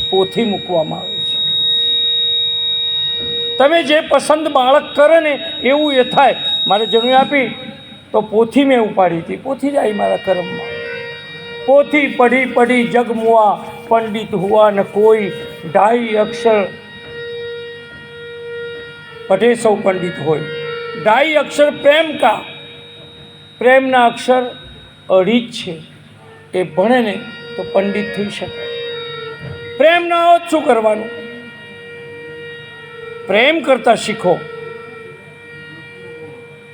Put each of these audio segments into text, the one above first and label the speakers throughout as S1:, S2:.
S1: પોથી મૂકવામાં આવે છે. તમે જે પસંદ બાળક કરે ને એવું એ થાય. મારે જન્મ આપી તો પોથી મેં ઉપાડી હતી, પોથી જ આવી મારા કર્મમાં. પોથી પઢી પઢી જગ મુઆ, પંડિત હુआ ન કોઈ, ઢાઈ અક્ષર પઢે સૌ પંડિત હોય. ઢાઈ અક્ષર પ્રેમ કા, પ્રેમના અક્ષર અઢી જ છે. એ ભણે ને તો પંડિત થઈ શકે. પ્રેમ ના હોય શું કરવાનું? પ્રેમ કરતા શીખો.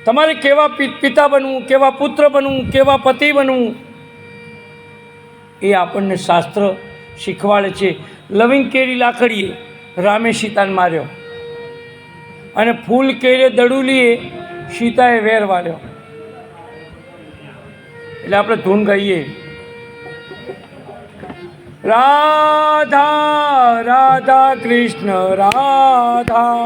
S1: તમારે કેવા પિતા બનવું, કેવા પુત્ર બનવું, કેવા પતિ બનવું, એ આપણને શાસ્ત્ર શીખવાડે છે. લવિંગ કેરી લાકડીએ રામે સીતાને માર્યો, અને ફૂલ કેરે દડુલીએ સીતાએ વેર વાળ્યો. એટલે આપણે ધૂન ગાઈએ, રાધા રાધા કૃષ્ણ રાધા,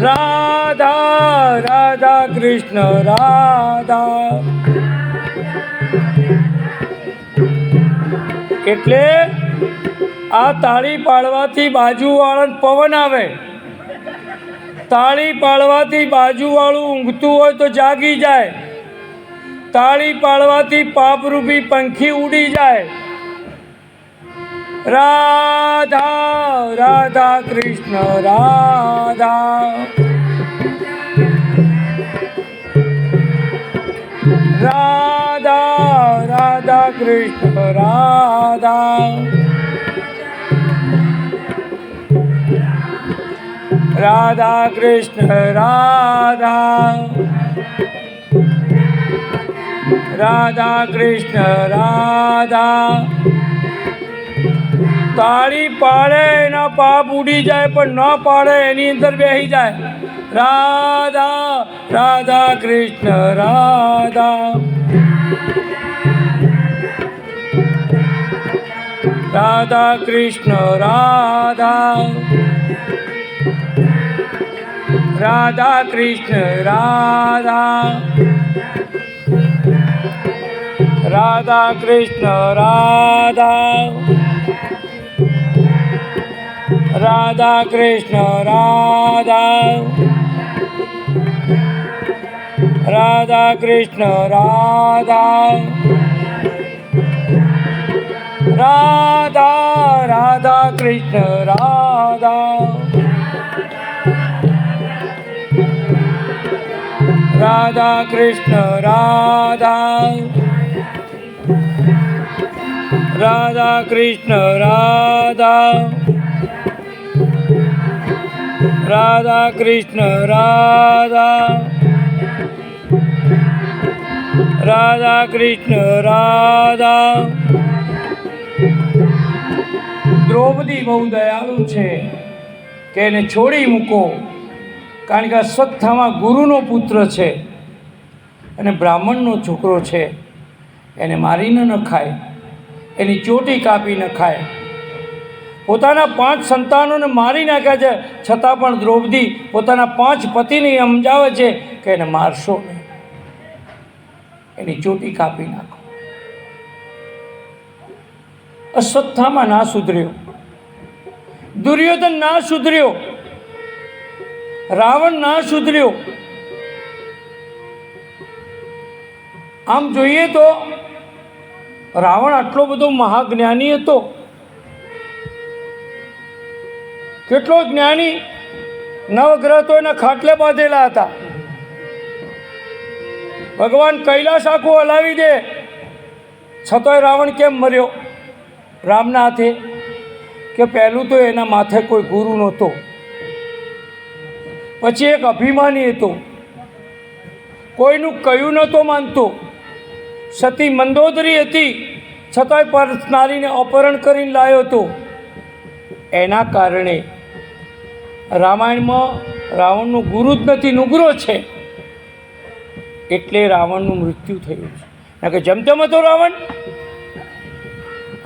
S1: રાધા રાધા કૃષ્ણ રાધા. એટલે આ તાળી પાડવાથી બાજુવાળાને પવન આવે. તાળી પાડવાથી બાજુવાળું ઊંઘતું હોય તો જાગી જાય. તાળી પાડવાથી પાપરૂપી પંખી ઉડી જાય. રાધા રાધા કૃષ્ણ રાધા, રાધા રાધા કૃષ્ણ રાધા, રાધા કૃષ્ણ રાધા, રાધા કૃષ્ણ રાધા. તાળી પાડે એના પાપ ઉડી જાય, પણ ન પાડે એની અંદર બેસી જાય. રાધા રાધા કૃષ્ણ રાધા, રાધા કૃષ્ણ રાધા, રાધા કૃષ્ણ રાધા, રાધા કૃષ્ણ રાધા, રાધા કૃષ્ણ રાધા, રાધા કૃષ્ણ રાધા, રાધા રાધા કૃષ્ણ રાધા, રાધા કૃષ્ણ રાધા, રાધા કૃષ્ણ રાધા, રાધા કૃષ્ણ રાધા, રાધા કૃષ્ણ રાધા. દ્રૌપદી બહુ દયાળુ છે કે એને છોડી મૂકો, કારણ કે અશ્વત્થામા ગુરુનો પુત્ર છે અને બ્રાહ્મણનો છોકરો છે. એને મારીને ન ખાય, એની ચોટી કાપી ન ખાય. પોતાના 5 સંતાનોને મારી નાખ્યા છે, છતાં પણ દ્રૌપદી પોતાના 5 પતિને સમજાવે છે કે એને મારશો નહીં, એની ચોટી કાપી નાખો. અશ્વત્થામા ના સુધર્યો, દુર્યોધન ના સુધર્યો, રાવણ ના સુધર્યો. આમ જોઈએ તો રાવણ આટલો બધો મહાજ્ઞાની હતો, કેટલો જ્ઞાની. નવગ્રહ તો એના ખાટલે બાંધેલા હતા. ભગવાન કૈલાસ આખું હલાવી દે, છતાંય રાવણ કેમ મર્યો રામના હાથે? કે પહેલું તો એના માથે કોઈ ગુરુ નહોતો, પછી એક અભિમાની હતો, કોઈનું કયું નહોતો માનતો. સતી મંદોદરી હતી, છતાંય પર નારીને અપહરણ કરીને લાવ્યો હતો. એના કારણે રામાયણમાં રાવણનું ગુરુ જ નથી, નુગ્રો છે. એટલે રાવણનું મૃત્યુ થયું છે. કારણ કે જેમ તેમ હતો રાવણ,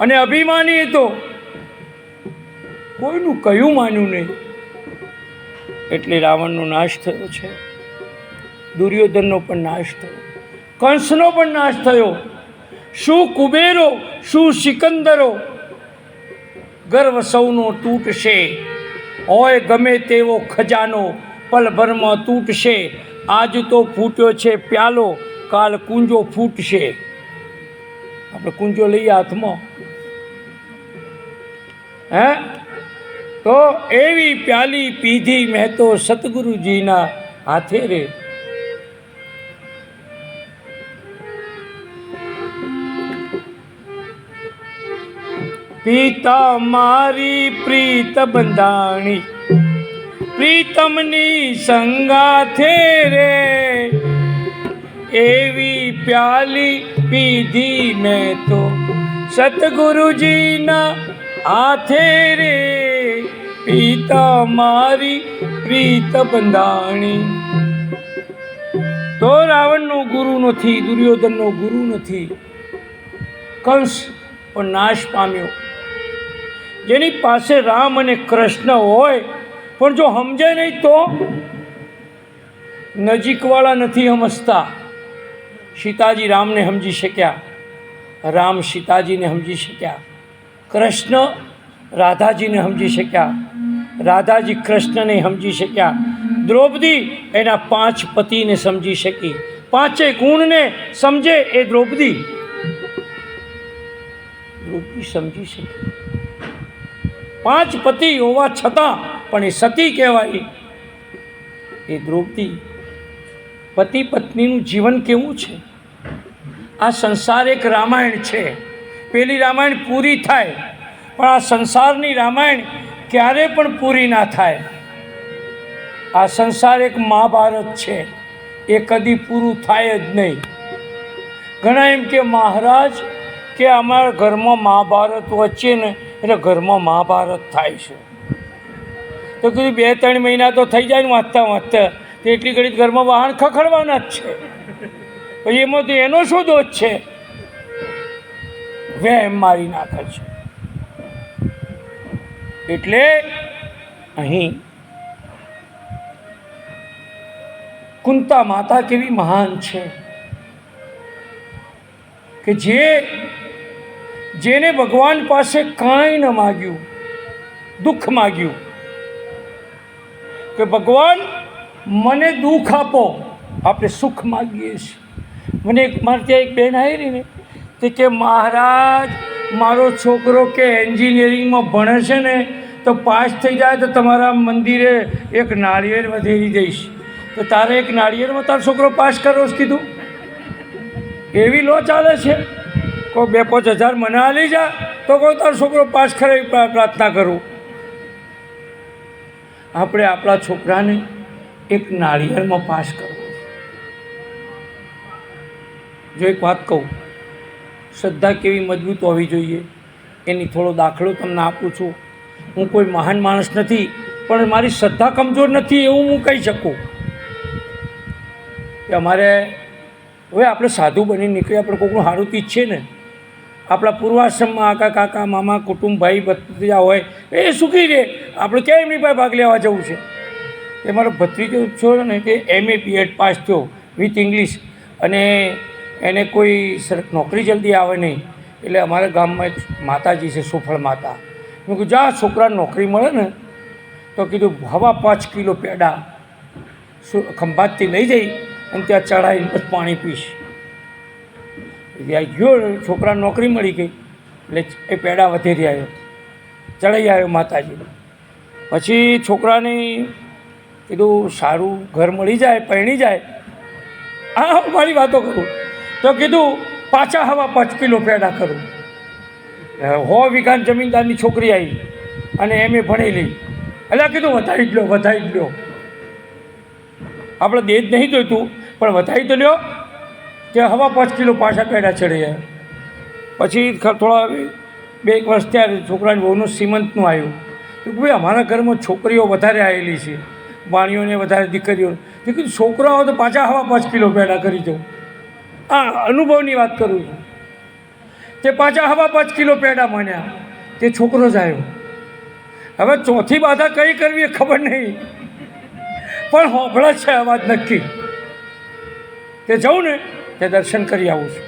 S1: અને અભિમાની હતો, કોઈનું કયું માન્યું નહીં. એટલે રાવણનો નાશ થયો છે. દુર્યોધનનો પણ નાશ થયો, કંસનો પણ નાશ થયો. શું કુબેરો શું સિકંદરો, ગર્વ સૌનો તૂટશે, હોય ગમે તેવો ખજાનો પલભરમાં તૂટશે. આજ તો ફૂટ્યો છે પ્યાલો, કાલ કુંજો ફૂટશે. આપણે કુંજો લઈએ હાથમાં, હે તો એવી પ્યાલી પીધી મેં તો સતગુરુજીના હાથે રે. પિતા મારી પ્રીત બંધાણી, પ્રીતમની સંગાથે રે, એવી પ્યાલી પીધી મેં તો સતગુરુજીના હાથે રે. પિતા મારી પ્રીત બંધાણી. તો રાવણનો ગુરુ નથી, દુર્યોધનનો ગુરુ નથી, કંસ પણ નાશ પામ્યો. જેની પાસે રામ અને કૃષ્ણ હોય પણ જો સમજે નહીં તો નજીકવાળા નથી સમજતા. સીતાજી રામને સમજી શક્યા, રામ સીતાજીને સમજી શક્યા, કૃષ્ણ રાધાજીને સમજી શક્યા, રાધાજી કૃષ્ણને સમજી શક્યા, દ્રૌપદી એના 5 પતિને સમજી શકી. 5 ગુણને સમજે એ દ્રૌપદી સમજી શકી. 5 પતિ હોવા છતાં પણ એ સતી કહેવાય. એ દ્રૌપદી. પતિ પત્નીનું જીવન કેવું છે? આ સંસાર એક રામાયણ છે. પેલી રામાયણ પૂરી થાય પણ આ સંસારની રામાયણ ક્યારે પણ પૂરી ના થાય. આ સંસાર એક મહાભારત છે, એ કદી પૂરું થાય જ નહીં. ઘણા એમ કે મહારાજ કે અમારા ઘરમાં મહાભારત વચ્ચે ને એટલે ઘરમાં મહાભારત થાય છે. તો કીધું 2-3 મહિના તો થઈ જાય ને વાંચતા વાંચતા, તો એટલી ઘડી ઘરમાં વાહન ખખડવાના જ છે. પછી એમાં તો એનો શું દોષ છે? વેમ મારી નાખે છે. એટલે અહીં કુંતા માતા કેવી મહાન છે કે જેને ભગવાન પાસે કાંઈ ન માગ્યું, દુઃખ માગ્યું કે ભગવાન મને દુઃખ આપો. આપણે સુખ માગીએ છીએ. મને મારે ત્યાં એક બહેન આવી રહી ને તે કે મહારાજ મારો છોકરો કે એન્જિનિયરિંગમાં ભણે છે ને તો પાસ થઈ જાય તો તમારા મંદિરે એક નાળિયેર વધેરી દઈશ. તો તારે એક નાળિયેરમાં તારો છોકરો પાસ કરો જ કીધું? એવી લો ચાલે છે. કોઈ 2-5 હજાર મને આલી જા તો કોઈ તારો છોકરો પાસ કરે પ્રાર્થના કરું. આપણે આપણા છોકરાને એક નાળિયેરમાં પાસ કરવો. જો એક વાત કહું, શ્રદ્ધા કેવી મજબૂત હોવી જોઈએ એની થોડો દાખલો તમને આપું છું. હું કોઈ મહાન માણસ નથી પણ મારી શ્રદ્ધા કમજોર નથી એવું હું કહી શકું. કે અમારે હવે આપણે સાધુ બની નીકળીએ, આપણે કોઈનું સારું તો ઈચ્છે ને. આપણા પૂર્વાશ્રમમાં આકા કાકા મામા કુટુંબ ભાઈ ભત્રીજા હોય એ સુખી રહે. આપણે ક્યાં એમની પાસે ભાગ લેવા જવું છે? એ મારો ભત્રીજો છો ને તે MA B.Ed પાસ થયો વિથ ઇંગ્લિશ, અને એને કોઈ નોકરી જલ્દી આવે નહીં. એટલે અમારા ગામમાં એક માતાજી છે, સુફળ માતા. મેં કીધું જા છોકરાને નોકરી મળે ને તો કીધું 5 કિલો પેડા ખંભાતથી લઈ જઈ અને ત્યાં ચડાવીને પાણી પીશ. ગયો, છોકરાને નોકરી મળી ગઈ એટલે એ પેડા વધેરી આવ્યો, ચડાવી આવ્યો માતાજી. પછી છોકરાને કીધું સારું ઘર મળી જાય, પરણી જાય. હા મારી વાતો કરું તો કીધું પાછા 5 કિલો પેડા કરું. 100 વીઘાની જમીનદારની છોકરી આવી અને MA ભણેલી. એટલે કીધું વધારી જ લો, વધારી જ લો. આપણે દેજ નહીં જોઈતું પણ વધારી તો લ્યો. કે 5 કિલો પાછા પેડા ચડી ગયા. પછી થોડા 2 વર્ષ ત્યારે છોકરાની બહુનું સીમંતનું આવ્યું. તો ભાઈ અમારા ઘરમાં છોકરીઓ વધારે આવેલી છે, વાણીઓને વધારે દીકરીઓ. તે કીધું છોકરાઓ તો પાછા 5 કિલો પેડા કરી દઉં. આ અનુભવની વાત કરું છું. તે પાછા 5 કિલો પેડા માન્યા. તે છોકરો જ આવ્યો. હવે ચોથી બાધા કઈ કરવી એ ખબર નહીં પણ હોંભળે છે અવાજ નક્કી. તે જાઉં ને તે દર્શન કરી આવું છું.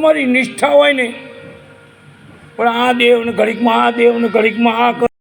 S1: તમારી નિષ્ઠા હોય ને, પણ આ દેવને ઘડીકમાં આ દેવને ઘડીકમાં આ